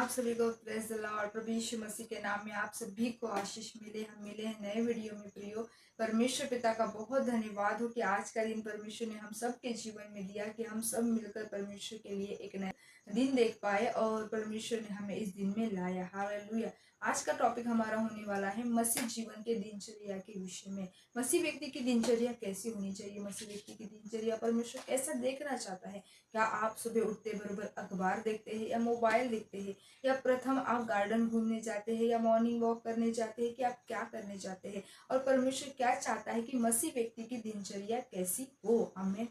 आप सभी को प्रेज द लॉर्ड। प्रभु यीशु मसीह के नाम में आप सभी को आशीष मिले। हम मिले हैं नए वीडियो में। प्रियो, परमेश्वर पिता का बहुत धन्यवाद हो कि आज का दिन परमेश्वर ने हम सब के जीवन में दिया कि हम सब मिलकर परमेश्वर के लिए एक नया दिन देख पाए और परमेश्वर ने हमें इस दिन में लाया। हालेलुया। आज का टॉपिक हमारा होने वाला है मसीह जीवन के दिनचर्या के विषय में। मसीह व्यक्ति की दिनचर्या कैसी होनी चाहिए, मसीह व्यक्ति की दिनचर्या परमेश्वर कैसा देखना चाहता है। क्या आप सुबह उठते बरोबर अखबार देखते हैं या मोबाइल देखते हैं, या प्रथम आप गार्डन घूमने जाते हैं या मॉर्निंग वॉक करने जाते हैं, कि आप क्या करने जाते हैं और परमेश्वर क्या चाहता है कि मसीह व्यक्ति की दिनचर्या कैसी हो। आमीन।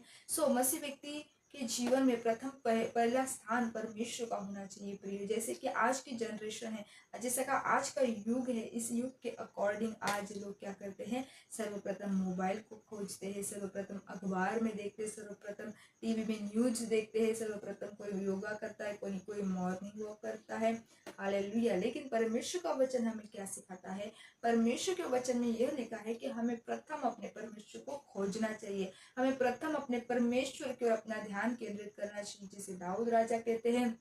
मसीह व्यक्ति के जीवन में प्रथम पहला स्थान परमेश्वर का होना चाहिए। प्रिय, जैसे कि आज की जनरेशन है, जैसे का आज का युग है, इस युग के अकॉर्डिंग आज लोग क्या करते हैं, सर्वप्रथम मोबाइल को खोजते हैं, सर्वप्रथम अखबार में देखते हैं, सर्वप्रथम टीवी में न्यूज देखते हैं, सर्वप्रथम कोई योगा करता है, कोई मॉर्निंग वॉक करता है। हालेलुया। लेकिन परमेश्वर का वचन हमें क्या सिखाता है? परमेश्वर के वचन में यह लिखा है कि हमें प्रथम अपने परमेश्वर को खोजना चाहिए, हमें प्रथम अपने परमेश्वर की ओर अपना ध्यान केंद्रित करना चाहिए। जैसे दाऊद राजा कहते हैं,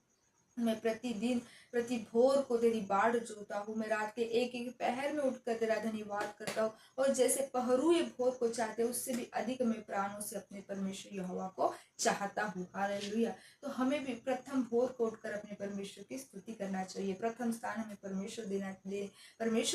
मैं प्रतिदिन प्रति भोर को तेरी बाढ़ जोता हूँ, मैं रात के एक एक पहर में उठकर तेरा धन्यवाद करता हूँ, और जैसे पहरू ये भोर को चाहते उससे भी अधिक मैं प्राणों से अपने परमेश्वर यहोवा को चाहता हूँ। हालेलुया। तो हमें भी प्रथम भोर को उठकर अपने परमेश्वर की स्तुति करना चाहिए। प्रथम स्थान हमें परमेश्वर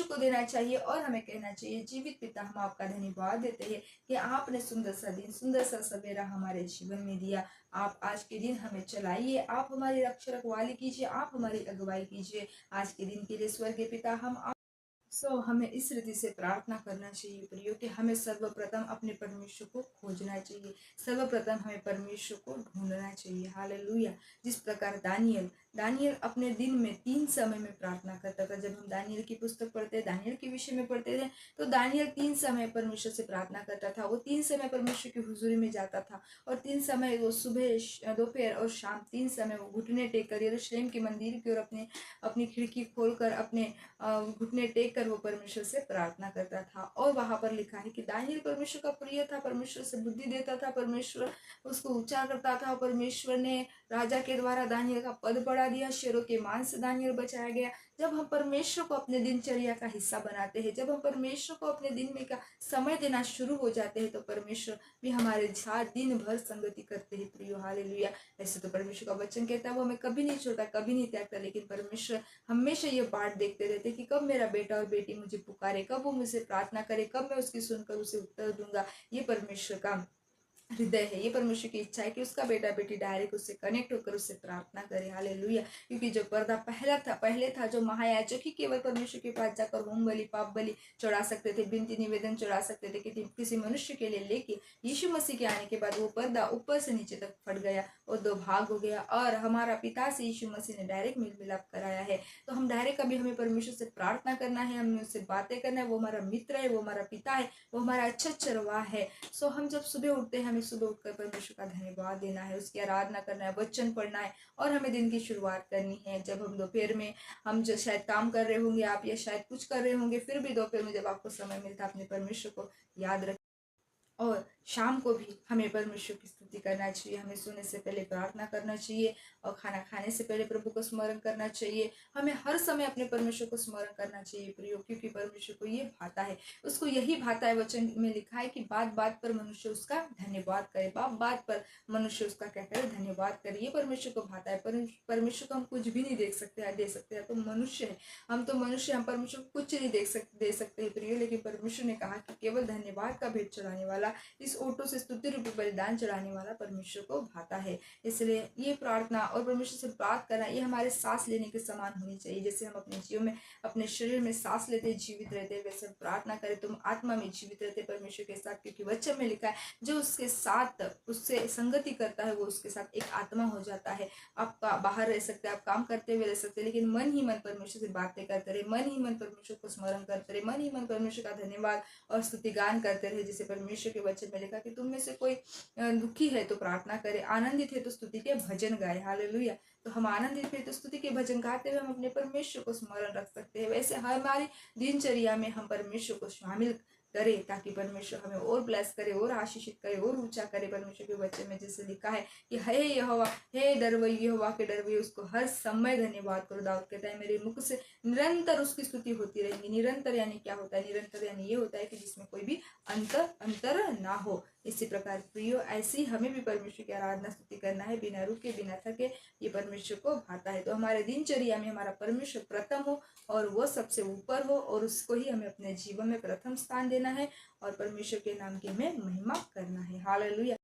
को देना चाहिए और हमें कहना चाहिए, जीवित पिता, हम आपका धन्यवाद देते हैं कि आपने सुंदर सा दिन, सुंदर सा सवेरा हमारे जीवन में दिया। आप आज के दिन हमें चलाइए, आप हमारी रक्षा रखवाली कीजिए, आप हमारी अगुवाई कीजिए। आज के दिन के लिए स्वर्गीय पिता, हम हमें इस रीति से प्रार्थना करना चाहिए प्रियो, कि हमें सर्वप्रथम अपने परमेश्वर को खोजना चाहिए, सर्वप्रथम हमें परमेश्वर को ढूंढना चाहिए। हालेलुया। जिस प्रकार दानियल अपने दिन में 3 समय में प्रार्थना करता था। जब हम दानियल की पुस्तक पढ़ते, दानियल के विषय में पढ़ते थे, तो दानियल 3 समय परमेश्वर से प्रार्थना करता था। वो 3 समय परमेश्वर की हुजूरी में जाता था, और 3 समय वो सुबह, दोपहर और शाम 3 समय वो घुटने टेक कर यरूशलेम के मंदिर की ओर अपनी खिड़की खोलकर अपने घुटने टेक कर वो परमेश्वर से प्रार्थना करता था। और वहां पर लिखा है कि दानियल परमेश्वर का प्रिय था, परमेश्वर से बुद्धि देता था, परमेश्वर उसको ऊंचा करता था। परमेश्वर ने राजा के द्वारा दानियल का पद बढ़ा दिया, शेरों के मांस से दानियल बचाया गया। जब हम परमेश्वर को अपने दिनचर्या का हिस्सा बनाते हैं, जब हम परमेश्वर को अपने दिन में का समय देना शुरू हो जाते हैं, तो परमेश्वर भी हमारे साथ दिन भर संगति करते हैं। प्रियो, हालेलुया। ऐसे तो परमेश्वर का वचन कहता है वो हमें कभी नहीं छोड़ता, कभी नहीं त्यागता। लेकिन परमेश्वर हमेशा ये बाट देखते रहते कि कब मेरा बेटा और बेटी मुझे पुकारे, कब वो मुझसे प्रार्थना करे, कब मैं उसकी सुनकर उसे उत्तर दूंगा। ये परमेश्वर का हृदय है, ये परमेश्वर की इच्छा है कि उसका बेटा बेटी डायरेक्ट उससे कनेक्ट होकर उससे प्रार्थना करे। हालेलुया। क्योंकि जो पर्दा पहले था, जो महायाजक ही केवल परमेश्वर के पास जाकर होम बलि, पाप बलि चढ़ा सकते थे, विनती निवेदन चढ़ा सकते थे किसी मनुष्य के लिए। लेकिन यीशु मसीह के आने के बाद वो पर्दा ऊपर से नीचे तक फट गया और 2 भाग हो गया, और हमारा पिता से यीशु मसीह ने डायरेक्ट मेल मिलाप कराया है। तो हम डायरेक्ट अभी हमें परमेश्वर से प्रार्थना करना है, हमें उससे बातें करना है। वो हमारा मित्र है, वो हमारा पिता है, वो हमारा अच्छा चरवाहा है। हम जब सुबह उठते हैं, हमें सुबह उठकर परमेश्वर का धन्यवाद देना है, उसकी आराधना करना है, वचन पढ़ना है, और हमें दिन की शुरुआत करनी है। जब हम दोपहर में, हम जो शायद काम कर रहे होंगे आप, या शायद कुछ कर रहे होंगे, फिर भी दोपहर में जब आपको समय मिलता है, अपने परमेश्वर को याद रखें। और शाम को भी हमें परमेश्वर की स्तुति करना चाहिए, हमें सोने से पहले प्रार्थना करना चाहिए, और खाना खाने से पहले प्रभु को स्मरण करना चाहिए। हमें हर समय अपने परमेश्वर को स्मरण करना चाहिए प्रियो, क्योंकि परमेश्वर को ये भाता है, उसको यही भाता है। वचन में लिखा है कि बात बात पर मनुष्य उसका धन्यवाद करे, बात बात पर मनुष्य उसका क्या करे, धन्यवाद करे। ये परमेश्वर को भाता है। परमेश्वर को हम कुछ भी नहीं देख सकते हैं, दे सकते हैं, तो मनुष्य है, हम तो मनुष्य, हम परमेश्वर को कुछ नहीं दे सकते हैं प्रियो। लेकिन परमेश्वर ने कहा कि केवल धन्यवाद का भेंट चढ़ाने वाला, इस ओटो से स्तुति रूपी बलिदान चढ़ाने वाला परमेश्वर को भाता है। इसलिए ये प्रार्थना और परमेश्वर से बात करना, ये हमारे सांस लेने के समान होनी चाहिए। जैसे हम अपने जीवन में, अपने शरीर में सांस लेते जीवित रहते, वैसे प्रार्थना करें तुम आत्मा में जीवित रहते परमेश्वर के साथ। क्योंकि वचन में लिखा है, जो उसके साथ, उससे संगति करता है, वो उसके साथ एक आत्मा हो जाता है। आप बाहर रह सकते हैं, आप काम करते हुए रह सकते हैं, लेकिन मन ही मन परमेश्वर से बातें करते रहे, मन ही मन परमेश्वर को स्मरण करते रहे, मन ही मन परमेश्वर का धन्यवाद और स्तुतिगान करते रहे। जैसे परमेश्वर के वचन में लिखा कि तुम में से कोई दुखी है तो प्रार्थना करे, आनंदित है तो स्तुति के भजन गाए। हालेलुया। तो हम आनंदित है तो स्तुति के भजन गाते हुए हम अपने परमेश्वर को स्मरण रख सकते हैं। वैसे हमारी दिनचर्या में हम परमेश्वर को शामिल करे, ताकि परमेश्वर हमें और ब्लेस करे, और आशीषित करे, और ऊंचा करे। परमेश्वर के वचन में जैसे लिखा है कि हे यहोवा, हे डरवई, यहोवा के डरवई उसको हर समय धन्यवाद करो। दाऊद कहता है मेरे मुख से निरंतर उसकी स्तुति होती रहेगी। निरंतर यानी क्या होता है? निरंतर यानी ये होता है कि जिसमें कोई भी अंतर ना हो। इसी प्रकार प्रियो, ऐसी हमें भी परमेश्वर की आराधना स्तुति करना है, बिना रुके बिना थके। ये परमेश्वर को भाता है। तो हमारे दिनचर्या में हमारा परमेश्वर प्रथम हो और वो सबसे ऊपर हो, और उसको ही हमें अपने जीवन में प्रथम स्थान देना है, और परमेश्वर के नाम की हमें महिमा करना है। हालेलुया।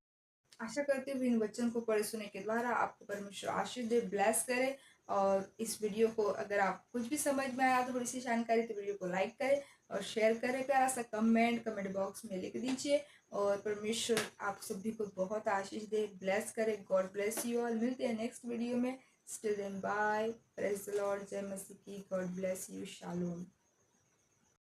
आशा करती हूँ इन वचन को पढ़े सुने के द्वारा आपको परमेश्वर आशीष दे, ब्लेस करे। और इस वीडियो को अगर आप कुछ भी समझ में आया, थोड़ी सी जानकारी, तो वीडियो को लाइक करें और शेयर करें। प्यारा सा कमेंट बॉक्स में लिख दीजिए। और परमेश्वर आप सभी को बहुत आशीष दे, ब्लेस करे। God bless you all. मिलते हैं नेक्स्ट वीडियो में। Still then bye. Praise the Lord. जय मसीह की। God bless you. शालोम।